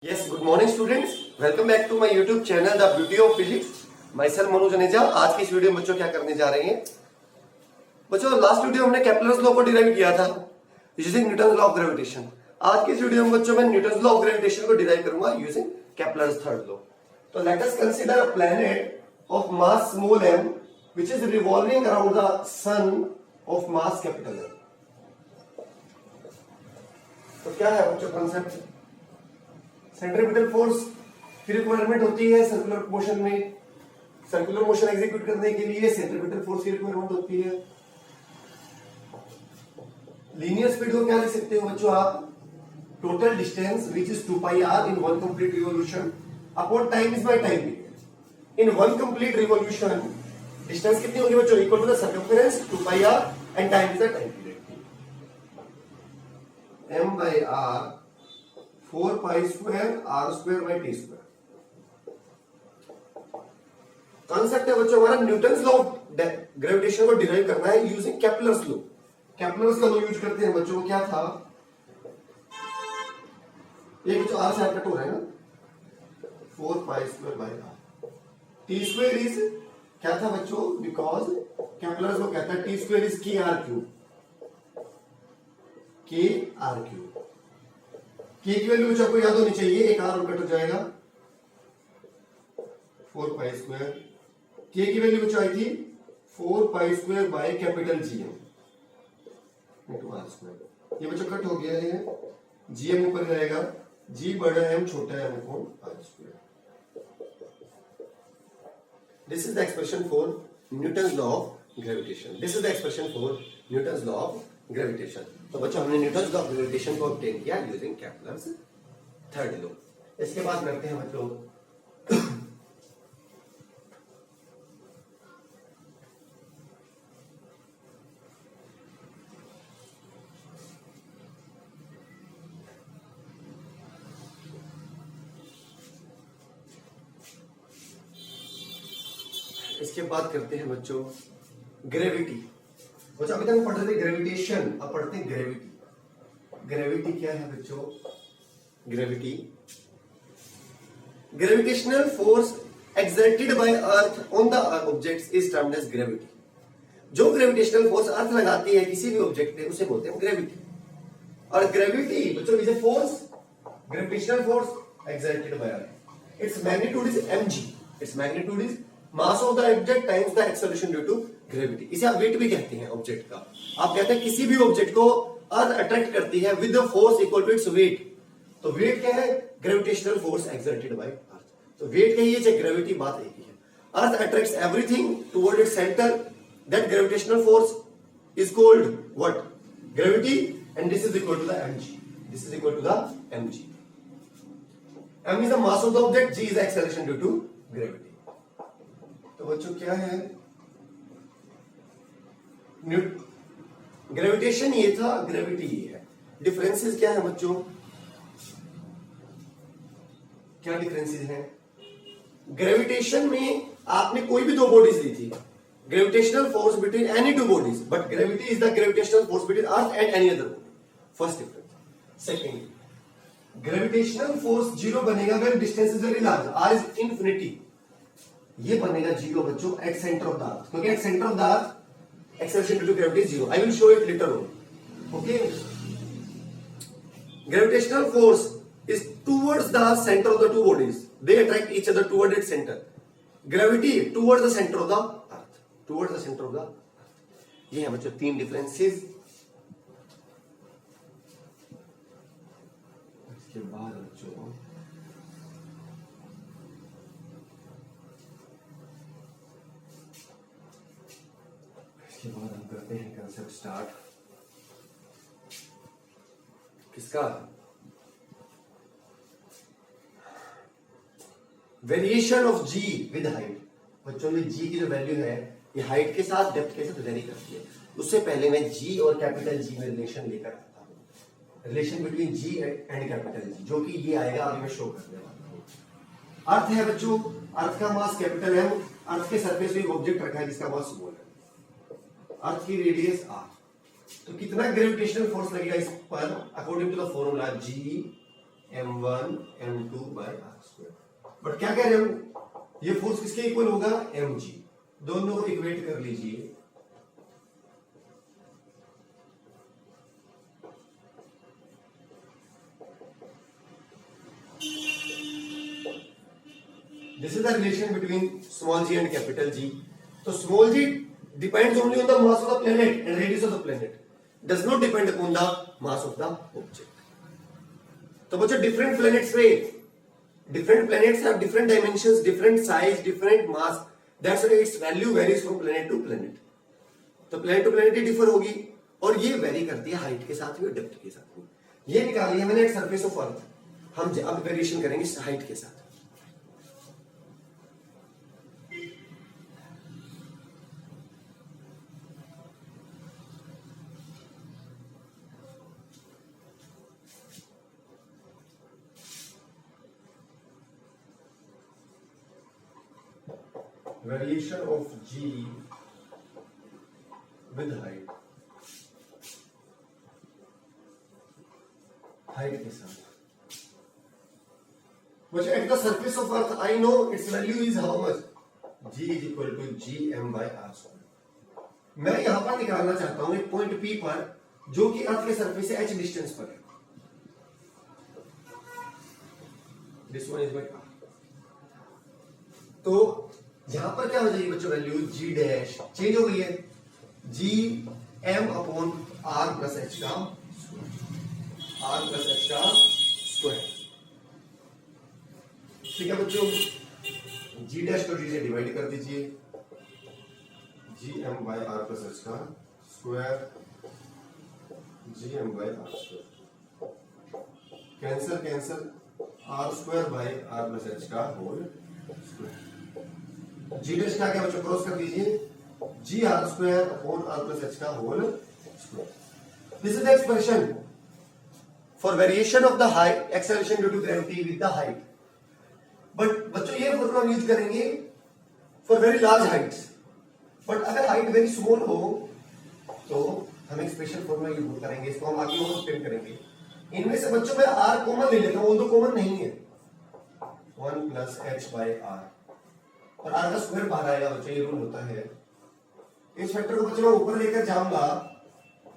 Yes, good morning students. Welcome back to my YouTube channel The Beauty of Physics. Myself Manoj Taneja. आज की इस video में बच्चों क्या करने जा रहे हैं बच्चों, लास्ट वीडियो हमने केपलर्स लॉ को डिराइव किया था using Newton's law of gravitation. आज की इस वीडियो में बच्चों मैं न्यूटन्स लॉ ऑफ ग्रेविटेशन को डिराइव करूंगा यूजिंग केपलर्स थर्ड लॉ। तो let us consider a planet of mass small m which is revolving around the son of mass capital M। तो क्या है बच्चों कांसेप्ट? सेंट्रीपिटल फोर्स की requirement होती है सर्कुलर मोशन में। सर्कुलर मोशन एग्जीक्यूट करने के लिए सेंट्रीपिटल फोर्स की रिक्वायरमेंट होती है। लीनियर स्पीड को क्या लिख सकते हो बच्चों आप? Total distance which is 2 pi r in one complete revolution upon time is by time period. In one complete revolution distance कितनी होगी बच्चों? Equal to the circumference 2 pi r and time is the time period. m by r 4 pi square r square by T square. Concept है बच्चों हमारा Newton's law of gravitation को derive करना है using Kepler's law. Kepler's का law use करते हैं बच्चों। क्या था ये बच्चों? r से r कट हो रहा है ना, 4 pi square by r। T square is क्या था बच्चों? बिकॉज केपलर्स को कहता है टी स्क्वायर इज के आर क्यूब। के आर क्यूब की वैल्यू बच्चों आपको याद होनी चाहिए। एक आर कट हो जाएगा 4 पाई स्क्वायर। के की वैल्यू बच्चों आई थी 4 pi square by capital GM into R square. ये बच्चों कट हो गया है, जीएम ऊपर रहेगा, जी बड़ा एम छोटा है M upon R square. This is the expression for Newton's law of gravitation. This is the expression for Newton's law of gravitation. तो बच्चों हमने न्यूटन्स लॉ ऑफ ग्रेविटेशन को ऑब्टेन किया यूजिंग केपलर्स थर्ड लॉ। इसके बाद करते हैं बच्चों इसके बाद करते हैं बच्चों ग्रेविटी। बच्चों अभी तक हम पढ़ रहे थे ग्रेविटेशन, अब पढ़ते हैं ग्रेविटी। ग्रेविटी क्या है बच्चों? Gravity gravitational force exerted by earth on the objects is termed as gravity. जो ग्रेविटेशनल फोर्स अर्थ लगाती है किसी भी ऑब्जेक्ट पे उसे बोलते हैं ग्रेविटी। और ग्रेविटी बच्चों is a force, gravitational force exerted by earth. Its magnitude is mg। Its magnitude is mass of the object times the acceleration due to gravity. इसे आप वेट भी कहते हैं ऑब्जेक्ट का। आप कहते हैं किसी भी ऑब्जेक्ट को अर्थ अट्रैक्ट करती है with the force equal to its weight. तो वेट क्या है? Gravitational force exerted by earth. तो वेट कहिए चाहे ग्रेविटी, बात एक ही है। Earth attracts everything toward its centre. That gravitational force is called what? Gravity. And this is equal to the mg। This is equal to the mg। m is the mass of the object, g is the acceleration due to gravity. तो बच्चों क्या है? Gravitation ये था, gravity ये है। Differences क्या है बच्चों? क्या डिफरेंसेस हैं? ग्रेविटेशन में आपने कोई भी दो बॉडीज ली थी, gravitational force between any two bodies, but gravity is the gravitational force between earth and any other body. First difference. Second, gravitational force zero बनेगा when distance is very large, r is infinity. ये बनेगा zero बच्चों at centre of the earth, क्योंकि at centre of the earth acceleration due to gravity is zero. I will show it later on. Okay, gravitational force is towards the center of the two bodies. They attract each other toward its center. Gravity towards the center of the earth. Towards the center of the earth. ये है बच्चों तीन differences. इसके बाद बच्चों हम करते हैं कंसेप्ट स्टार्ट। किसका? Variation of G with height. बच्चों में जी की जो वैल्यू है ये हाइट के साथ डेप्थ के साथ वेरी करती है। उससे पहले मैं जी और कैपिटल जी में रिलेशन लेकर आता हूं। Relation between ji and capital जी, जो कि ये आएगा, अभी मैं शो करने वाला हूं। अर्थ है बच्चों, अर्थ का मास कैपिटल है। अर्थ के सरफेस पे एक ऑब्जेक्ट रखा है जिसका मास स्मॉल है। अर्थ की रेडियस r। तो कितना ग्रेविटेशनल फोर्स लगेगा इस पर? According to the formula G m1 m2 by R square. But क्या कह रहे हो, ये फोर्स किसके इक्वल होगा, mg। दोनों को इक्वेट कर लीजिए, this is the relation between small g and capital G. तो small g depends only on the mass of the planet and radius of the planet, does not depend upon the mass of the object. तो बच्चों different planets पे, different planets have different dimensions, different size, different mass, that's why its value varies from planet to planet। तो planet to planet he differ होगी, और ये very करती है height के साथ भी और डेप्थ के साथ भी। ये निकाली है मैंने एक सरफेस ऑफ अर्थ, हम अब वेरिएशन करेंगे हाइट के साथ। Variation of g with height, height के साथ। But at the surface of Earth, I know its value is how much? G is equal to gm by r square। मैं यहां पर निकालना चाहता हूं एक पॉइंट P पर, जो कि अर्थ के सरफेस से h डिस्टेंस पर है। This one is by r। तो यहां पर क्या हो जाएगी बच्चों, वैल्यू g डैश चेंज हो गई है, g m upon r plus h का स्क्वायर। ठीक है बच्चों, g डैश को g से डिवाइड कर दीजिए, gm by r plus h का square, gm by r square cancel cancel, r square by r plus h का होल स्क्वायर। जी डैश क्या क्या बच्चों, क्रॉस कर दीजिए, g r square upon r plus h का whole square. This is the expression for variation of the height, acceleration due to gravity with the height. But बच्चों ये formula use करेंगे for very large heights, but अगर height very small हो तो हम एक special formula use करेंगे, इसको हम आगे और एक्सप्लेन करेंगे। इनमें से बच्चों मैं आर कॉमन ले लेता हूं, वो तो कॉमन नहीं है, 1 प्लस एच बाय आर, और आर का स्क्वायर बाहर आएगा बच्चों, ये रूल होता है। इस फैक्टर को बच्चों मैं ऊपर लेकर जाऊंगा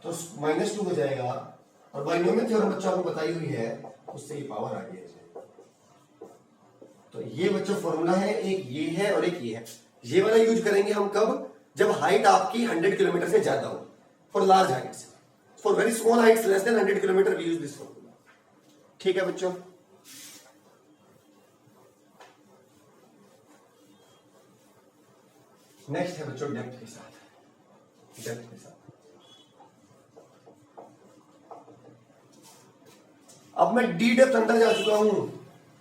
तो -2 हो जाएगा, और बाइनोमियल थ्योरम बच्चों आपको बताई हुई है, उससे ये पावर आगे आ जाएगी। तो ये बच्चों फॉर्मूला है, एक ये है और एक ये है। ये वाला यूज करेंगे हम कब, जब हाइट आपकी 100 किलोमीटर से ज्यादा हो, for large heights. For very small heights less than 100 kilometre we use this formula. ठीक है बच्चों, नेक्स्ट है बच्चों डेप्थ के साथ। डेप्थ के साथ अब मैं डी डेप्थ अंदर जा चुका हूं,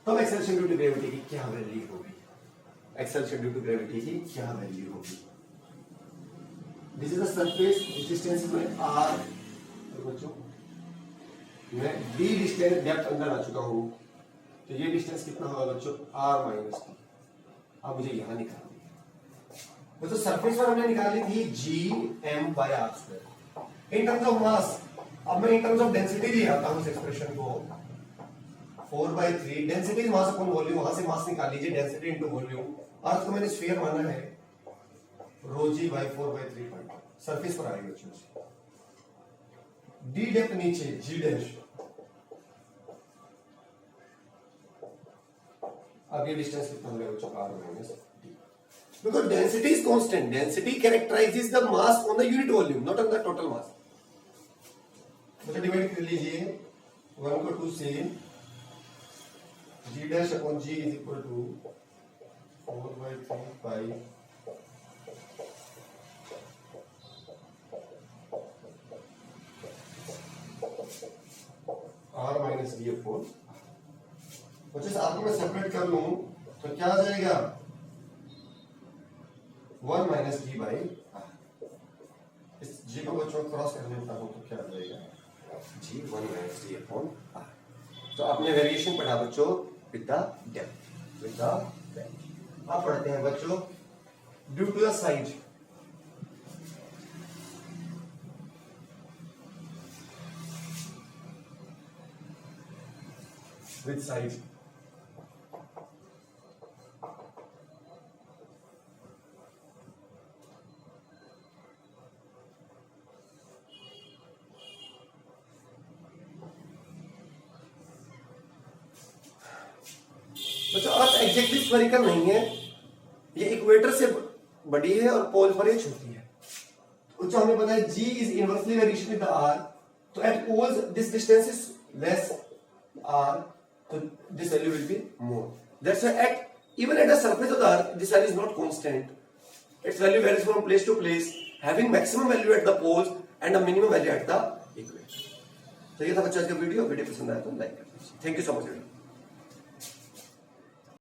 तब एक्सेलरेशन ड्यू टू ग्रेविटी की क्या वैल्यू होगी, एक्सेलरेशन ड्यू टू ग्रेविटी की क्या वैल्यू होगी। This is the surface, distance में आर, बच्चों मैं डी डिस्टेंस डेप्थ अंदर आ चुका हूं, तो ये डिस्टेंस कितना होगा बच्चों, आर माइनस डी। अब मुझे यहां निकालना, तो सरफेस पर हमने निकाली थी G M by R square in terms of mass. अब मैं इन टर्म्स ऑफ डेंसिटी ले आता हूं इस एक्सप्रेशन को, 4/3 डेंसिटी मास अपॉन वॉल्यूम, वहां से मास निकाल लीजिए, डेंसिटी इनटू वॉल्यूम। अर्थ को मैंने स्फीयर माना है, रो जी बाय 4/3 सरफेस पर आएगी बच्चों। डी डेप्थ नीचे जी डैश, अब ये डिस्टेंस कितना हो गया बच्चों, R minus D. Because density is constant. Density characterizes the mass on the unit volume, not on the total mass. बच्चा डिवाइड कर लीजिए, 1 को 2 से, g dash upon g is equal to 4/3 pi r minus d upon। बच्चे आपको मैं separate कर लूं तो क्या आ जाएगा, 1 माइनस डी बाई आर। इस जी को बच्चों क्रॉस कर लेता हूं तो क्या आ जाएगा, G 1 minus D upon R. तो आपने वेरिएशन पढ़ा बच्चों with the depth, with the depth. आप पढ़ते हैं बच्चों due to the size, with size. बच्चों अर्थ एग्जैक्टली स्फेरिकल नहीं है, ये इक्वेटर से बड़ी है और पोल पर ये छोटी है। तो हमें पता है G is inversely variation with the R, तो at poles this distance is less R, so this value will be more. That's why even at the surface of the earth this value is not constant. Its value varies from place to place, having maximum value at the poles and a minimum value at the equator. तो ये था बच्चों आज का video पसंद आया तो like कर दीजिए। Thank you so much.